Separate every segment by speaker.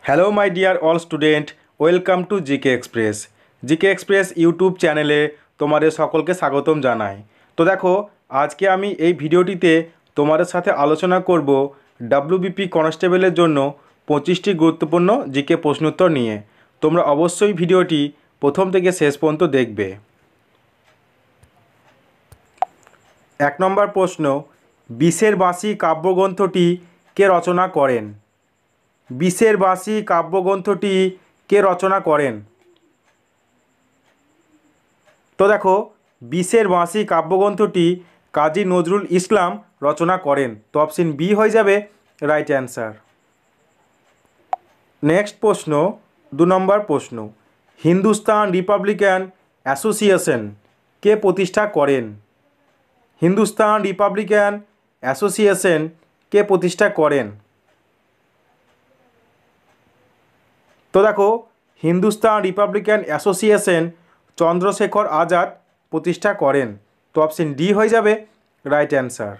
Speaker 1: Hello my dear all student, welcome to GK express. GK express YouTube চ্যানেলে তোমাদের সকলকে স্বাগতম জানাই। তো দেখো, আজকে আমি এই ভিডিওটিতে তোমাদের সাথে আলোচনা করব ডাব্লিউবিপি কনস্টেবলের জন্য 25টি গুরুত্বপূর্ণ জিকে প্রশ্নোত্তর নিয়ে। তোমরা অবশ্যই ভিডিওটি প্রথম থেকে শেষ পর্যন্ত দেখবে। 1 নম্বর প্রশ্ন, বিষের বাঁশি কাব্যগ্রন্থটি কে রচনা করেন? বিষের বাঁশি কাব্যগ্রন্থটি কে রচনা করেন? তো দেখো, বিষের বাঁশি কাব্যগ্রন্থটি কাজী নজরুল ইসলাম রচনা করেন। তো অপশন বি হয়ে যাবে রাইট অ্যান্সার। নেক্সট প্রশ্ন, 2 নম্বর প্রশ্ন, হিন্দুস্তান রিপাবলিকান অ্যাসোসিয়েশন কে প্রতিষ্ঠা করেন? হিন্দুস্তান রিপাবলিকান অ্যাসোসিয়েশন কে প্রতিষ্ঠা করেন? তো দেখো, হিন্দুস্তান রিপাবলিকান অ্যাসোসিয়েশন চন্দ্রশেখর আজাদ প্রতিষ্ঠা করেন। তো অপশন ডি হয়ে যাবে রাইট অ্যান্সার।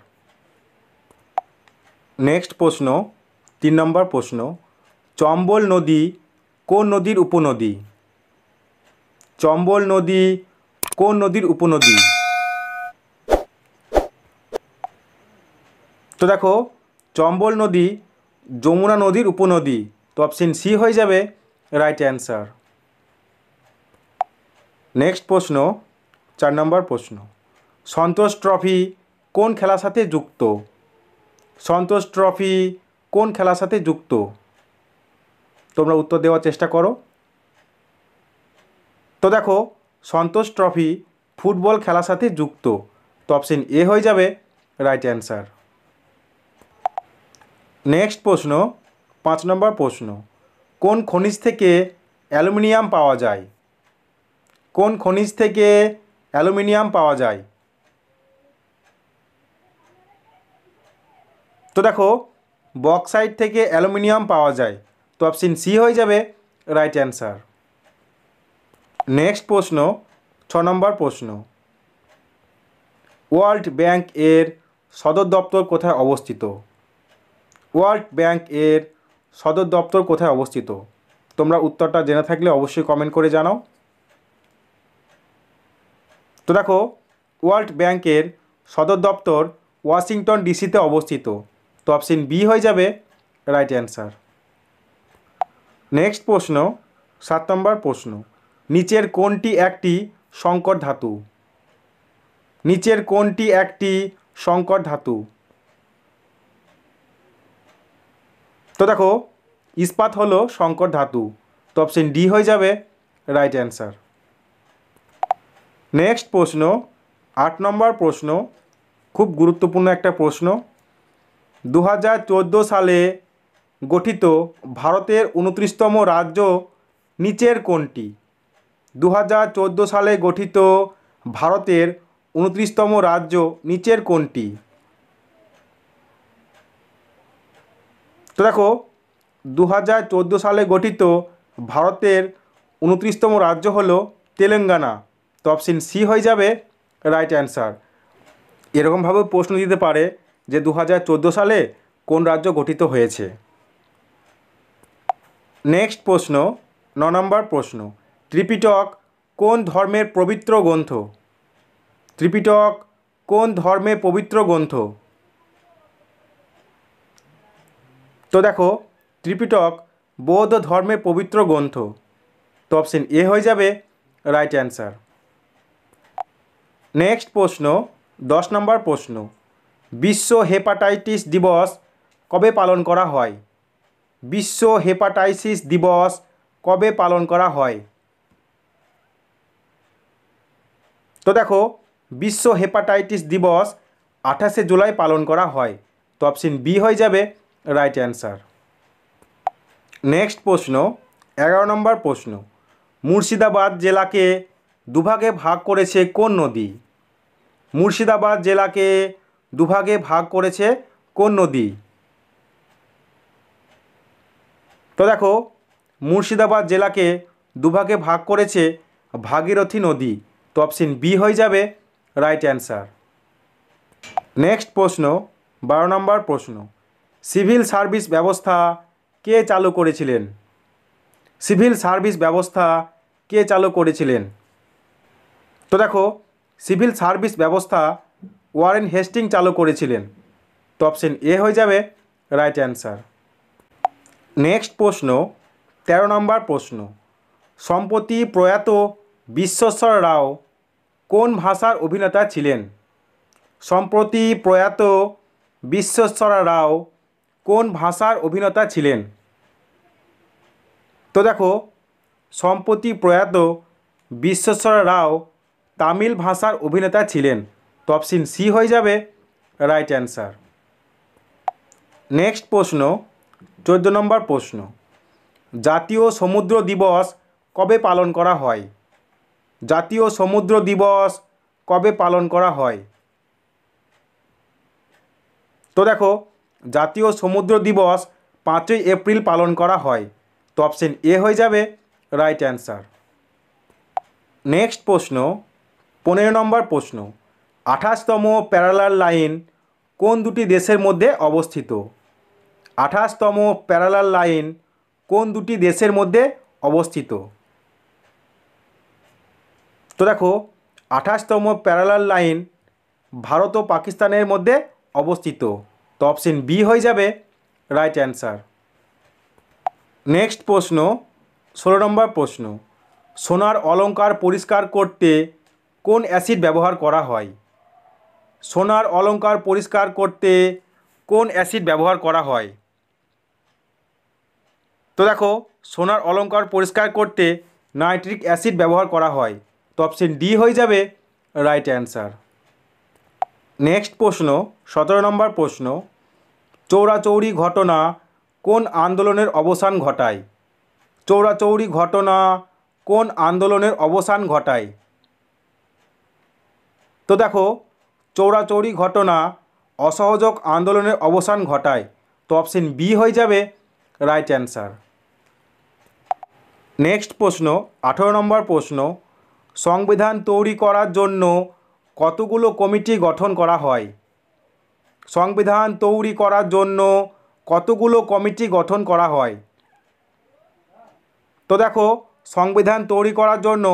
Speaker 1: নেক্সট প্রশ্ন, 3 নম্বর প্রশ্ন, চম্বল নদী কোন নদীর উপনদী? চম্বল নদী কোন নদীর উপনদী? তো দেখো, চম্বল নদী যমুনা নদীর উপনদী। তো অপশন সি হয়ে যাবে রাইট অ্যান্সার। নেক্সট প্রশ্ন, 4 নম্বর প্রশ্ন, সন্তোষ ট্রফি কোন খেলার সাথে যুক্ত? সন্তোষ ট্রফি কোন খেলার সাথে যুক্ত? তোমরা উত্তর দেওয়ার চেষ্টা করো। তো দেখো, সন্তোষ ট্রফি ফুটবল খেলার সাথে যুক্ত। তো অপশন এ হয়ে যাবে রাইট অ্যান্সার। নেক্সট প্রশ্ন, 5 নম্বর প্রশ্ন, কোন খনিজ থেকে অ্যালুমিনিয়াম পাওয়া যায়? কোন খনিজ থেকে অ্যালুমিনিয়াম পাওয়া যায়? তো দেখো, বক্সাইট থেকে অ্যালুমিনিয়াম পাওয়া যায়। তো অপশন সি হয়ে যাবে রাইট অ্যান্সার। নেক্সট প্রশ্ন, 6 নম্বর প্রশ্ন, ওয়ার্ল্ড ব্যাংক এর সদর দপ্তর কোথায় অবস্থিত? ওয়ার্ল্ড ব্যাংক এর সদর দপ্তর কোথায় অবস্থিত? তোমরা উত্তরটা জেনে থাকলে অবশ্যই কমেন্ট করে জানাও। তো দেখো, ওয়ার্ল্ড ব্যাংকের সদর দপ্তর ওয়াশিংটন ডিসিতে অবস্থিত। তো অপশন বি হয়ে যাবে রাইট অ্যান্সার। নেক্সট প্রশ্ন, 7 নম্বর প্রশ্ন, নিচের কোনটি একটি সংকর ধাতু? নিচের কোনটি একটি সংকর ধাতু? তো দেখো, ইস্পাত হলো সংকর ধাতু। তো অপশন ডি হয়ে যাবে রাইট অ্যান্সার। নেক্সট প্রশ্ন, 8 নম্বর প্রশ্ন, খুব গুরুত্বপূর্ণ একটা প্রশ্ন, 2014 সালে গঠিত ভারতের 29তম রাজ্য নিচের কোনটি? 2014 সালে গঠিত ভারতের 29তম রাজ্য নিচের কোনটি? তো দেখো, 2014 সালে গঠিত ভারতের 29তম রাজ্য হলো তেলেঙ্গানা। তো অপশন সি হয়ে যাবে রাইট অ্যান্সার। এরকমভাবে প্রশ্ন দিতে পারে যে 2014 সালে কোন রাজ্য গঠিত হয়েছে। নেক্সট প্রশ্ন, 9 নম্বর প্রশ্ন, ত্রিপিটক কোন ধর্মের পবিত্র গ্রন্থ? ত্রিপিটক কোন ধর্মের পবিত্র গ্রন্থ? তো দেখো, ত্রিপিটক বৌদ্ধ ধর্মের পবিত্র গ্রন্থ। তো অপশন এ হয়ে যাবে রাইট অ্যান্সার। নেক্সট প্রশ্ন, 10 নম্বর প্রশ্ন, বিশ্ব হেপাটাইটিস দিবস কবে পালন করা হয়? বিশ্ব হেপাটাইটিস দিবস কবে পালন করা হয়? তো দেখো, বিশ্ব হেপাটাইটিস দিবস 28শে জুলাই পালন করা হয়। তো অপশন বি হয়ে যাবে রাইট অ্যান্সার। নেক্সট প্রশ্ন, 11 নম্বর প্রশ্ন, মুর্শিদাবাদ জেলাকে দুভাগে ভাগ করেছে কোন নদী? মুর্শিদাবাদ জেলাকে দুভাগে ভাগ করেছে কোন নদী? তো দেখো, মুর্শিদাবাদ জেলাকে দুভাগে ভাগ করেছে ভাগীরথী নদী। তো অপশন বি হয়ে যাবে রাইট অ্যান্সার। নেক্সট প্রশ্ন, 12 নম্বর প্রশ্ন, সিভিল সার্ভিস ব্যবস্থা কে চালু করেছিলেন? সিভিল সার্ভিস ব্যবস্থা কে চালু করেছিলেন? তো দেখো, সিভিল সার্ভিস ব্যবস্থা ওয়ারেন হেস্টিং চালু করেছিলেন। তো অপশন এ হয়ে যাবে রাইট অ্যান্সার। নেক্সট প্রশ্ন, ১৩ নম্বর প্রশ্ন, সম্প্রতি প্রয়াত বিশ্বস্বর রাও কোন ভাষার অভিনেতা ছিলেন? সম্প্রতি প্রয়াত বিশ্বস্বর রাও কোন ভাষার অভিনেতা ছিলেন? তো দেখো, সম্প্রতি প্রয়াত বিশ্বস্বর রাও তামিল ভাষার অভিনেতা ছিলেন। তো অপশন সি হয়ে যাবে রাইট অ্যান্সার। নেক্সট প্রশ্ন, 14 নম্বর প্রশ্ন, জাতীয় সমুদ্র দিবস কবে পালন করা হয়? জাতীয় সমুদ্র দিবস কবে পালন করা হয়? তো দেখো, জাতীয় সমুদ্র দিবস 5ই এপ্রিল পালন করা হয়। তো অপশন এ হয়ে যাবে রাইট অ্যান্সার। নেক্সট প্রশ্ন, 15 নম্বর প্রশ্ন, 28তম প্যারালাল লাইন কোন দুটি দেশের মধ্যে অবস্থিত? 28তম প্যারালাল লাইন কোন দুটি দেশের মধ্যে অবস্থিত? তো দেখো, 28তম প্যারালাল লাইন ভারত ও পাকিস্তানের মধ্যে অবস্থিত। তো অপশন বি হয়ে যাবে রাইট অ্যান্সার। নেক্সট প্রশ্ন, 16 নম্বর প্রশ্ন, সোনার অলংকার পরিষ্কার করতে কোন অ্যাসিড ব্যবহার করা হয়? সোনার অলংকার পরিষ্কার করতে কোন অ্যাসিড ব্যবহার করা হয়? তো দেখো, সোনার অলংকার পরিষ্কার করতে নাইট্রিক অ্যাসিড ব্যবহার করা হয়। তো অপশন ডি হয়ে যাবে রাইট অ্যান্সার। নেক্সট প্রশ্ন, 17 নম্বর প্রশ্ন, চৌরাচৌরি ঘটনা কোন আন্দোলনের অবসান ঘটায়? চৌরাচৌরি ঘটনা কোন আন্দোলনের অবসান ঘটায়? তো দেখো, চৌরাচৌরি ঘটনা অসহযোগ আন্দোলনের অবসান ঘটায়। তো অপশন বি হয়ে যাবে রাইট অ্যান্সার। নেক্সট প্রশ্ন, 18 নম্বর প্রশ্ন, সংবিধান তৈরি করার জন্য কতগুলো কমিটি গঠন করা হয়? সংবিধান তৈরি করার জন্য কতগুলো কমিটি গঠন করা হয়? তো দেখো, সংবিধান তৈরি করার জন্য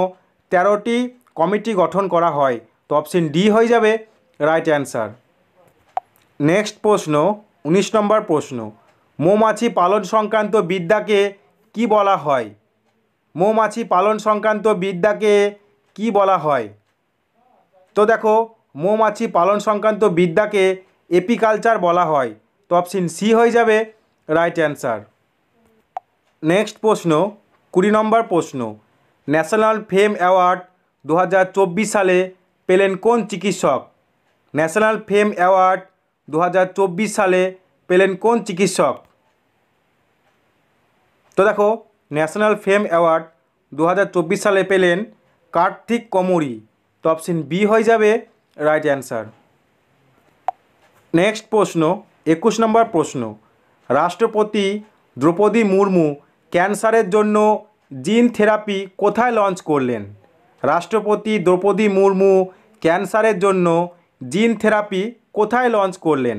Speaker 1: 13টি কমিটি গঠন করা হয়। তো অপশন ডি হয়ে যাবে রাইট অ্যান্সার। নেক্সট প্রশ্ন, 19 নম্বর প্রশ্ন, মৌমাছি পালন সংক্রান্ত বিদ্যাকে কি বলা হয়? মৌমাছি পালন সংক্রান্ত বিদ্যাকে কি বলা হয়? তো দেখো, মৌমাছি পালন সংক্রান্ত বিদ্যাকে এপিকালচার বলা হয়। তো অপশন সি হয়ে যাবে রাইট অ্যান্সার। নেক্সট প্রশ্ন, 20 নম্বর প্রশ্ন, ন্যাশনাল ফেম অ্যাওয়ার্ড 2024 সালে পেলেন কোন চিকিৎসক? ন্যাশনাল ফেম অ্যাওয়ার্ড 2024 সালে পেলেন কোন চিকিৎসক? তো দেখো, ন্যাশনাল ফেম অ্যাওয়ার্ড 2024 সালে পেলেন কার্তিক কমুরি। তো অপশন বি হয়ে যাবে রাইট অ্যান্সার। নেক্সট প্রশ্ন, 21 নম্বর প্রশ্ন, রাষ্ট্রপতি দ্রৌপদী মুর্মু ক্যান্সারের জন্য জিন থেরাপি কোথায় লঞ্চ করলেন? রাষ্ট্রপতি দ্রৌপদী মুর্মু ক্যান্সারের জন্য জিন থেরাপি কোথায় লঞ্চ করলেন?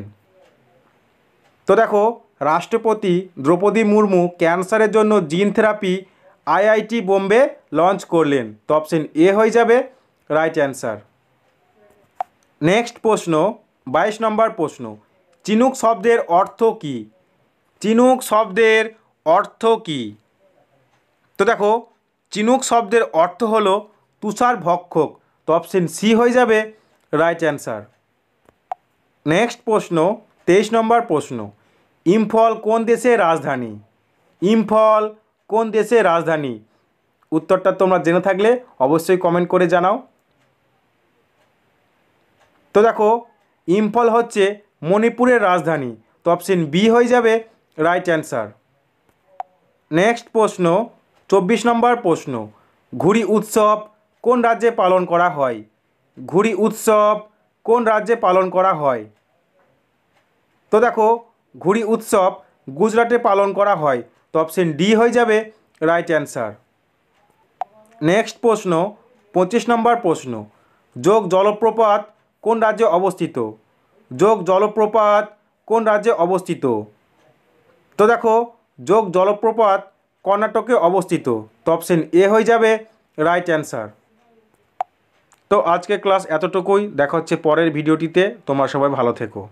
Speaker 1: তো দেখো, রাষ্ট্রপতি দ্রৌপদী মুর্মু ক্যান্সারের জন্য gene therapy IIT Bombay launch করলেন। তো অপশন এ হয়ে যাবে রাইট অ্যান্সার। নেক্সট প্রশ্ন, 22 নম্বর প্রশ্ন, চিনুক শব্দের অর্থ কী? চিনুক শব্দের অর্থ কী? তো দেখো, চিনুক শব্দের অর্থ হলো তুষার ভক্ষক। তো অপশন সি হয়ে যাবে রাইট অ্যান্সার। নেক্সট প্রশ্ন, 23 নম্বর প্রশ্ন, ইম্ফল কোন দেশের রাজধানী? ইম্ফল কোন দেশের রাজধানী? উত্তরটা তোমরা জেনে থাকলে অবশ্যই কমেন্ট করে জানাও। তো দেখো, ইম্ফল হচ্ছে মণিপুরের রাজধানী। তো অপশন বি হয়ে যাবে রাইট অ্যান্সার। নেক্সট প্রশ্ন, 24 নম্বর প্রশ্ন, ঘুড়ি উৎসব কোন রাজ্যে পালন করা হয়? ঘুড়ি উৎসব কোন রাজ্যে পালন করা হয়? তো দেখো, ঘুড়ি উৎসব গুজরাটে পালন করা হয়। তো অপশন ডি হয়ে যাবে রাইট অ্যান্সার। নেক্সট প্রশ্ন, 25 নম্বর প্রশ্ন, যোগ জলপ্রপাত কোন রাজ্যে অবস্থিত? যোগ জলপ্রপাত কোন রাজ্যে অবস্থিত? তো দেখো, যোগ জলপ্রপাত কর্ণাটকে অবস্থিত। তো অপশন এ হয়ে যাবে রাইট অ্যান্সার। তো আজকে ক্লাস এতটুকুই, দেখা হচ্ছে পরের ভিডিওটিতে। তোমরা সবাই ভালো থেকো।